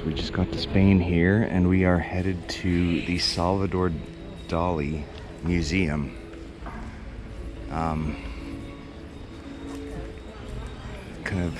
We just got to Spain here, and we are headed to the Salvidor Dali Museum. Kind of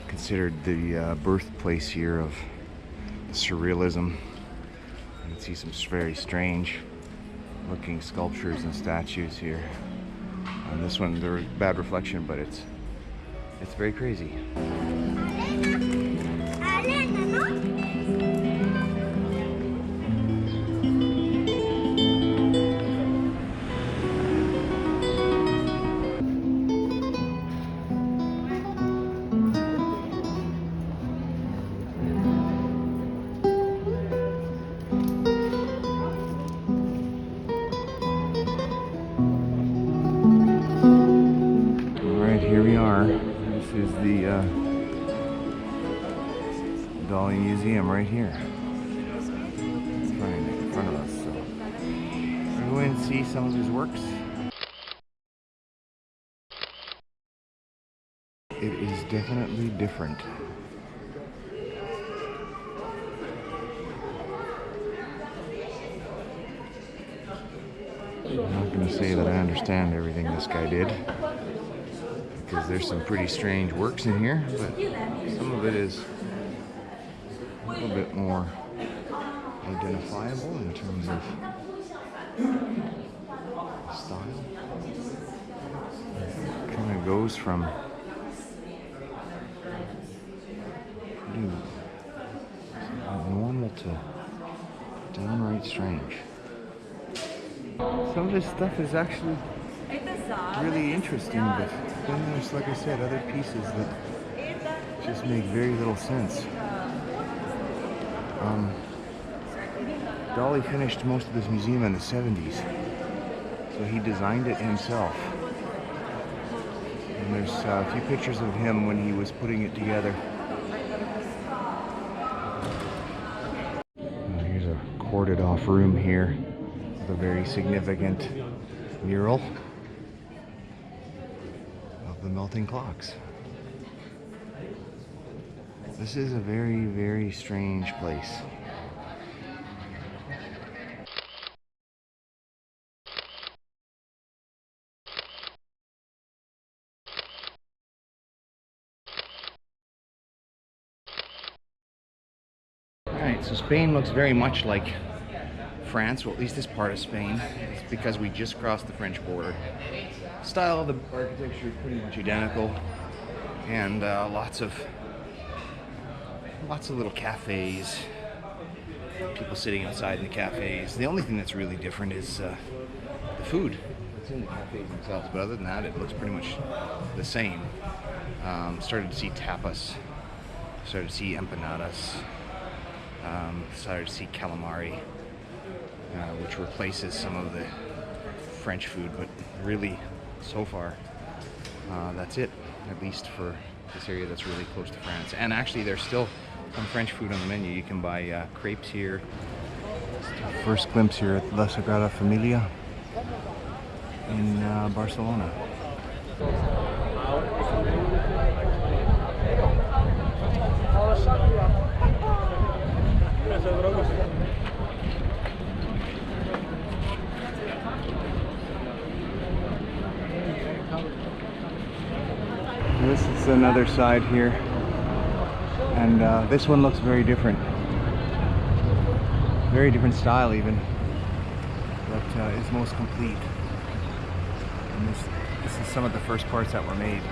considered the birthplace here of surrealism. You can see some very strange looking sculptures and statues here. And this one, they're bad reflection, but it's very crazy. Here we are. This is the Dali Museum right here. Right in front of us. So we're going to see some of his works. It is definitely different. I'm not going to say that I understand everything this guy did, because there's some pretty strange works in here, but some of it is a little bit more identifiable in terms of style. It kind of goes from pretty normal to downright strange. Some of this stuff is actually really interesting, but then there's, like I said, other pieces that just make very little sense. Dali finished most of this museum in the 70s, so he designed it himself. And there's a few pictures of him when he was putting it together. Here's a corded off room here with a very significant mural of the melting clocks. This is a very, very strange place. Alright, so Spain looks very much like France, well, at least this part of Spain. It's because we just crossed the French border. Style of the architecture is pretty much identical, and lots of little cafes, people sitting outside in the cafes. The only thing that's really different is the food that's in the cafes themselves, but other than that, it looks pretty much the same. Started to see tapas, started to see empanadas, started to see calamari, which replaces some of the French food, but really, so far, that's it, at least for this area that's really close to France. And actually, there's still some French food on the menu. You can buy crepes here. First glimpse here at La Segrada Familia in Barcelona. This is another side here, and this one looks very different. Very different style even, but it's most complete. And this is some of the first parts that were made.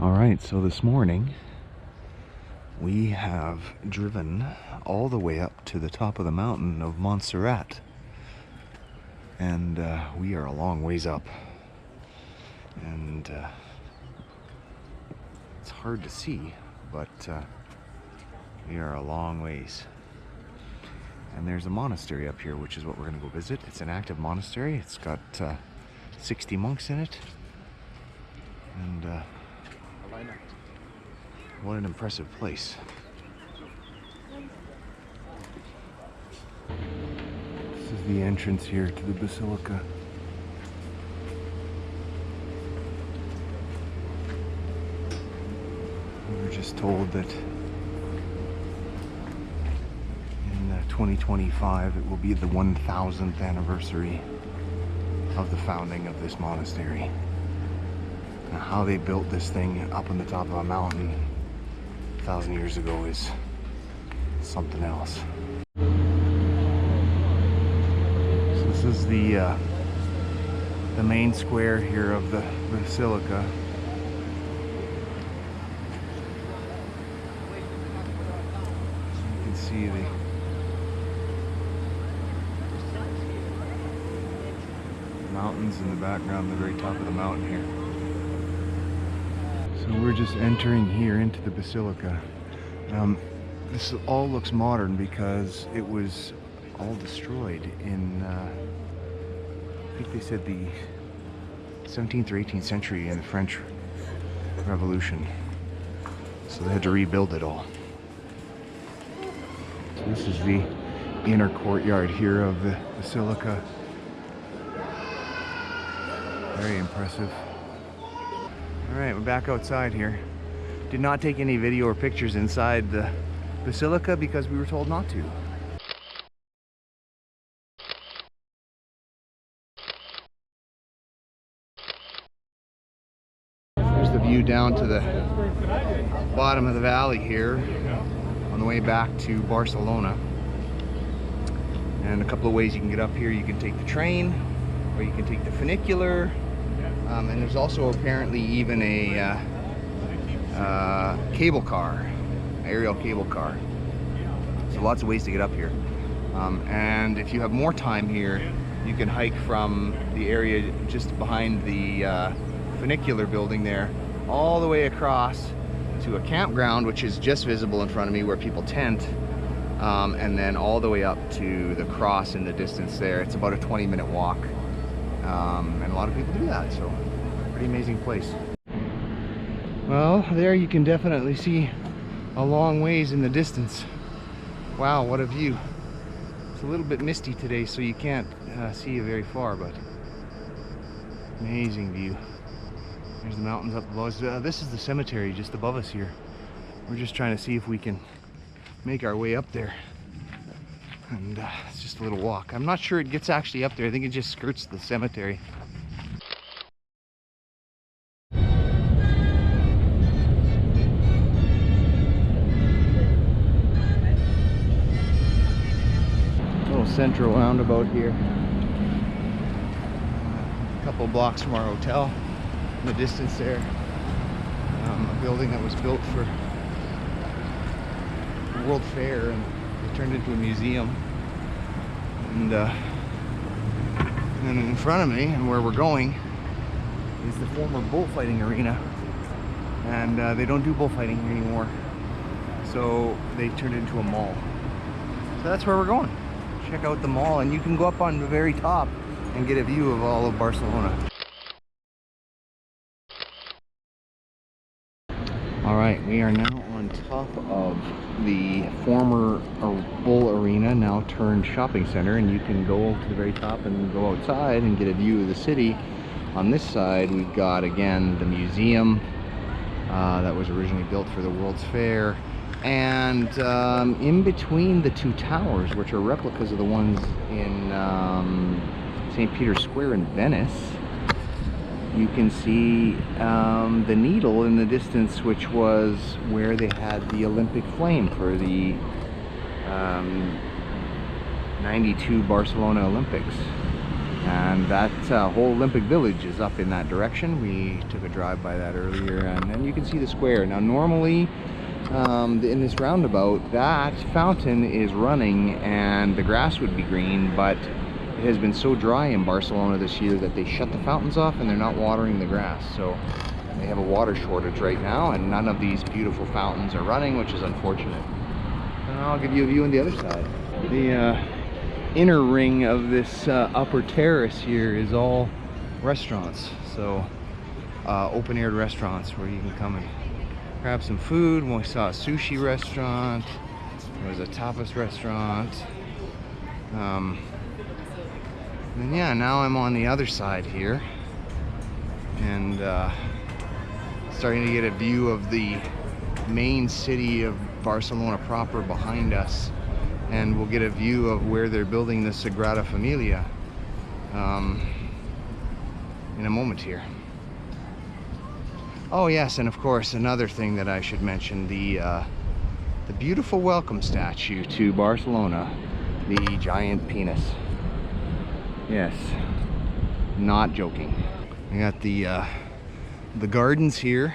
All right, so this morning we have driven all the way up to the top of the mountain of Montserrat, and we are a long ways up, and it's hard to see, but we are a long ways. And there's a monastery up here, which is what we're going to go visit. It's an active monastery. It's got 60 monks in it, and what an impressive place. This is the entrance here to the basilica. We were just told that in 2025 it will be the 1000th anniversary of the founding of this monastery. Now, how they built this thing up on the top of a mountain 1,000 years ago is something else. So this is the main square here of the basilica. You can see the mountains in the background, the very top of the mountain here. So we're just entering here into the basilica. This all looks modern because it was all destroyed in, I think they said the 17th or 18th century in the French Revolution. So they had to rebuild it all. So this is the inner courtyard here of the basilica. Very impressive. Alright, we're back outside here. Did not take any video or pictures inside the basilica because we were told not to. There's the view down to the bottom of the valley here on the way back to Barcelona. And a couple of ways you can get up here. You can take the train or you can take the funicular. And there's also apparently even a cable car, aerial cable car. So lots of ways to get up here. And if you have more time here, you can hike from the area just behind the funicular building there, all the way across to a campground, which is just visible in front of me where people tent, and then all the way up to the cross in the distance there. It's about a 20-minute walk. And a lot of people do that, so pretty amazing place. Well, there you can definitely see a long ways in the distance. Wow, what a view. It's a little bit misty today, so you can't see very far, but amazing view. There's the mountains up above us. This is the cemetery just above us here. We're just trying to see if we can make our way up there. And it's just a little walk. I'm not sure it gets actually up there. I think it just skirts the cemetery. Little central roundabout here. A couple blocks from our hotel. In the distance there, a building that was built for the World Fair, and it turned into a museum. And then in front of me, and where we're going, is the former bullfighting arena. And they don't do bullfighting anymore, so they turned it into a mall. So that's where we're going. Check out the mall, and you can go up on the very top and get a view of all of Barcelona. Alright, we are now on top of the former bull arena, now turned shopping center, and you can go to the very top and go outside and get a view of the city. On this side we've got again the museum that was originally built for the World's Fair, and in between the two towers, which are replicas of the ones in St. Peter's Square in Venice, you can see the needle in the distance, which was where they had the Olympic flame for the 92 Barcelona Olympics. And that whole Olympic Village is up in that direction. We took a drive by that earlier, and then you can see the square. Now normally in this roundabout, that fountain is running and the grass would be green, but it has been so dry in Barcelona this year that they shut the fountains off and they're not watering the grass. So they have a water shortage right now, and none of these beautiful fountains are running, which is unfortunate. And I'll give you a view on the other side. The inner ring of this upper terrace here is all restaurants. So open-air restaurants where you can come and grab some food. We saw a sushi restaurant. There was a tapas restaurant. And yeah, now I'm on the other side here, and starting to get a view of the main city of Barcelona proper behind us, and we'll get a view of where they're building the Segrada Familia in a moment here. Oh yes, and of course another thing that I should mention, the beautiful welcome statue to Barcelona, the giant penis. Yes, not joking. I got the gardens here.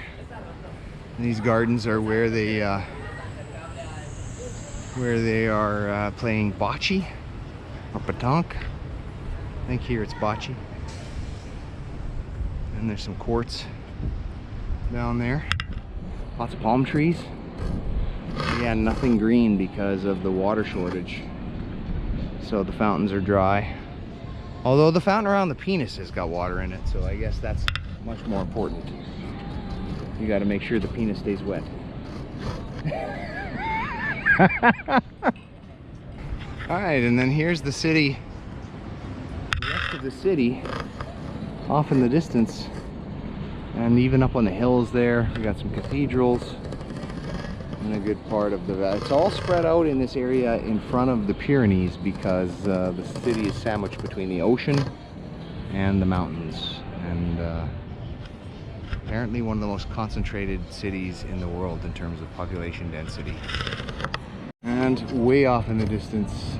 And these gardens are where they are playing bocce or pétanque. I think here it's bocce. And there's some courts down there. Lots of palm trees. Yeah, nothing green because of the water shortage. So the fountains are dry. Although the fountain around the penis has got water in it, so I guess that's much more important. You got to make sure the penis stays wet. Alright, and then here's the city. The rest of the city off in the distance. And even up on the hills there, we got some cathedrals. And a good part of the valley. It's all spread out in this area in front of the Pyrenees because the city is sandwiched between the ocean and the mountains, and apparently one of the most concentrated cities in the world in terms of population density. And way off in the distance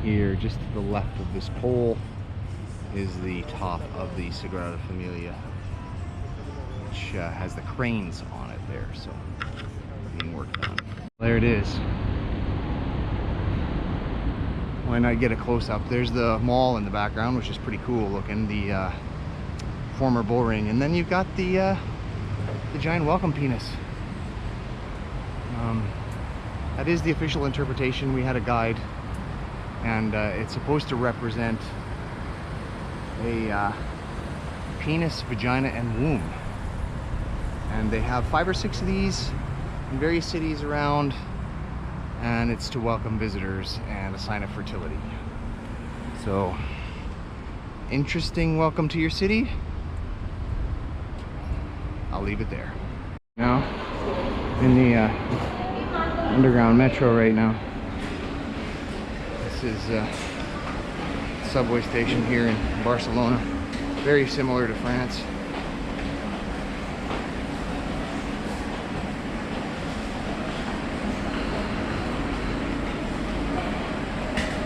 here, just to the left of this pole, is the top of the Segrada Familia, which has the cranes on it there. So being worked on. There it is. Why not get a close-up? There's the mall in the background, which is pretty cool looking, the former bull ring, and then you've got the giant welcome penis. That is the official interpretation. We had a guide, and it's supposed to represent a penis, vagina, and womb, and they have 5 or 6 of these in various cities around, and it's to welcome visitors and a sign of fertility. So, interesting welcome to your city. I'll leave it there. Now, in the underground metro right now. This is a subway station here in Barcelona. Very similar to France.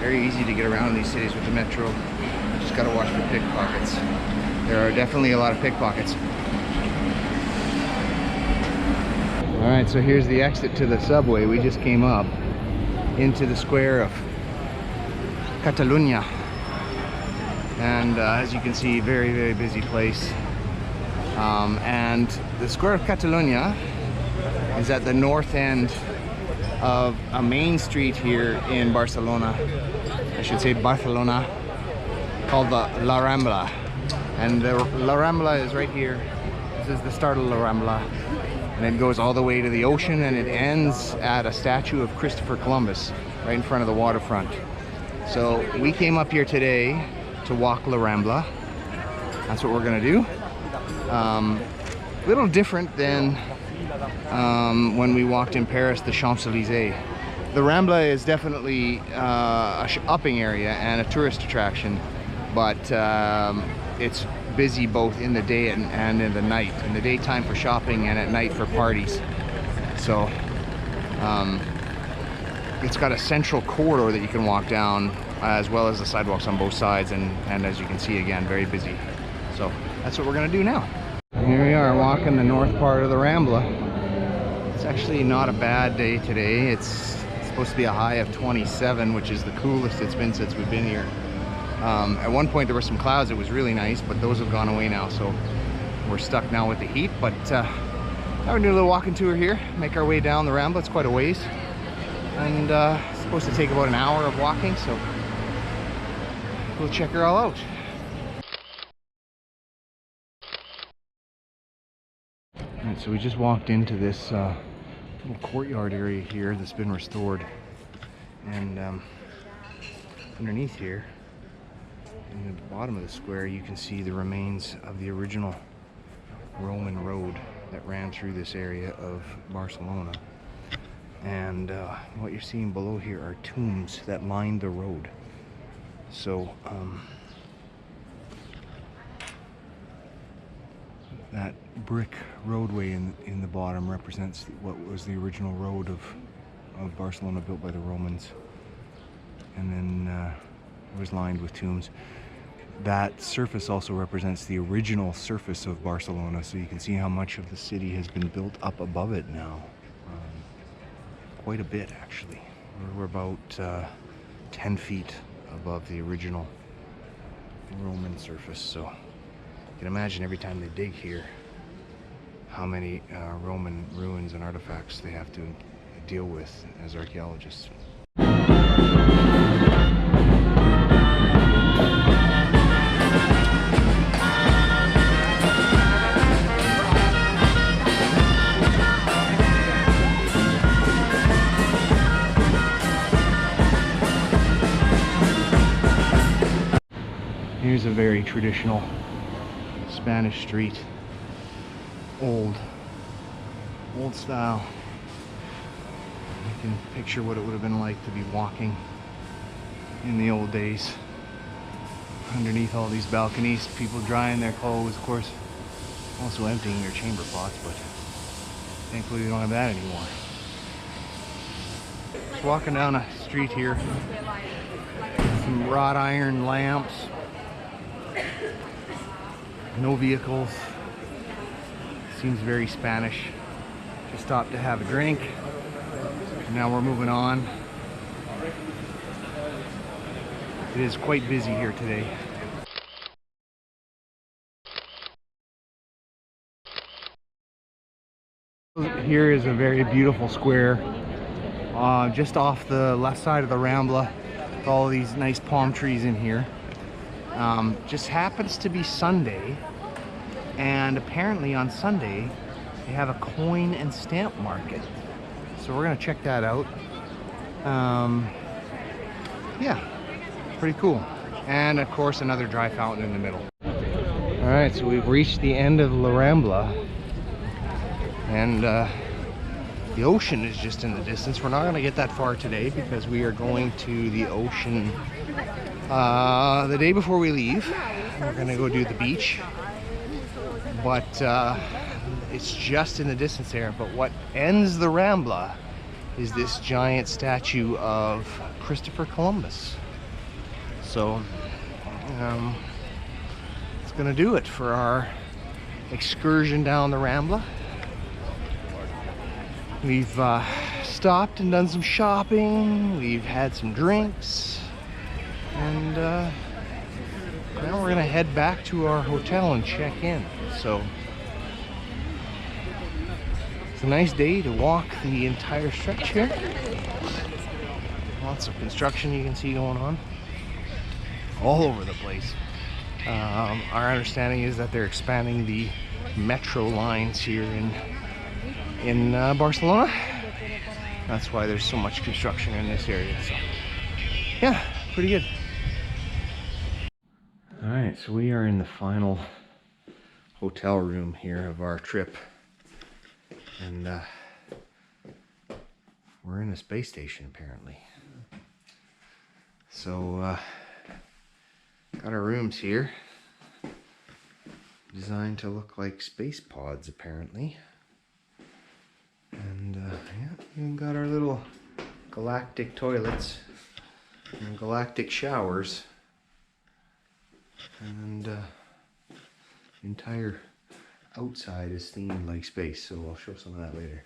Very easy to get around in these cities with the metro. You just gotta watch for pickpockets. There are definitely a lot of pickpockets. Alright, so here's the exit to the subway. We just came up into the square of Catalonia. And as you can see, very, very busy place. And the square of Catalonia is at the north end of a main street here in Barcelona. I should say Barcelona, called the La Rambla. And the La Rambla is right here. This is the start of La Rambla. And it goes all the way to the ocean, and it ends at a statue of Christopher Columbus right in front of the waterfront. So we came up here today to walk La Rambla. That's what we're gonna do. A little different than when we walked in Paris, the Champs-Élysées. The Rambla is definitely a upping area and a tourist attraction, but it's busy both in the day and in the night. In the daytime for shopping and at night for parties. So it's got a central corridor that you can walk down as well as the sidewalks on both sides, and as you can see, again, very busy. So that's what we're gonna do now. Here we are walking the north part of the Rambla. It's actually not a bad day today. It's supposed to be a high of 27, which is the coolest it's been since we've been here. At one point there were some clouds. It was really nice, but those have gone away now, so we're stuck now with the heat. But now we're doing a little walking tour here, make our way down the Rambla. It's quite a ways, and it's supposed to take about an hour of walking, so we'll check her all out. Alright, so we just walked into this little courtyard area here that's been restored, and underneath here, in the bottom of the square, you can see the remains of the original Roman road that ran through this area of Barcelona. And what you're seeing below here are tombs that lined the road. So that brick roadway in the bottom represents what was the original road of Barcelona, built by the Romans, and then it was lined with tombs. That surface also represents the original surface of Barcelona, so you can see how much of the city has been built up above it now. Quite a bit, actually. We're about 10 feet above the original Roman surface, so you can imagine every time they dig here how many Roman ruins and artifacts they have to deal with as archaeologists. Here's a very traditional Spanish street, old style. You can picture what it would have been like to be walking in the old days. Underneath all these balconies, people drying their clothes, of course, also emptying their chamber pots, but thankfully we don't have that anymore. Just walking down a street here, some wrought iron lamps, no vehicles. Seems very Spanish. Just stopped to have a drink. Now we're moving on. It is quite busy here today. Here is a very beautiful square, just off the left side of the Rambla, with all these nice palm trees in here. Just happens to be Sunday, and apparently on Sunday they have a coin and stamp market, so we're gonna check that out. Yeah, pretty cool. And of course another dry fountain in the middle. All right, so we've reached the end of La Rambla, and the ocean is just in the distance. We're not gonna get that far today because we are going to the ocean the day before we leave. We're gonna go do the beach, but it's just in the distance there. But what ends the Rambla is this giant statue of Christopher Columbus. So it's gonna do it for our excursion down the Rambla. We've stopped and done some shopping, we've had some drinks, and now we're gonna head back to our hotel and check in. So it's a nice day to walk the entire stretch here. Lots of construction you can see going on all over the place. Our understanding is that they're expanding the metro lines here in Barcelona. That's why there's so much construction in this area. So yeah, pretty good. All right, so we are in the final hotel room here of our trip, and we're in a space station apparently. So got our rooms here, designed to look like space pods apparently. And yeah, we got our little galactic toilets and galactic showers, and the entire outside is themed like space, so I'll show some of that later.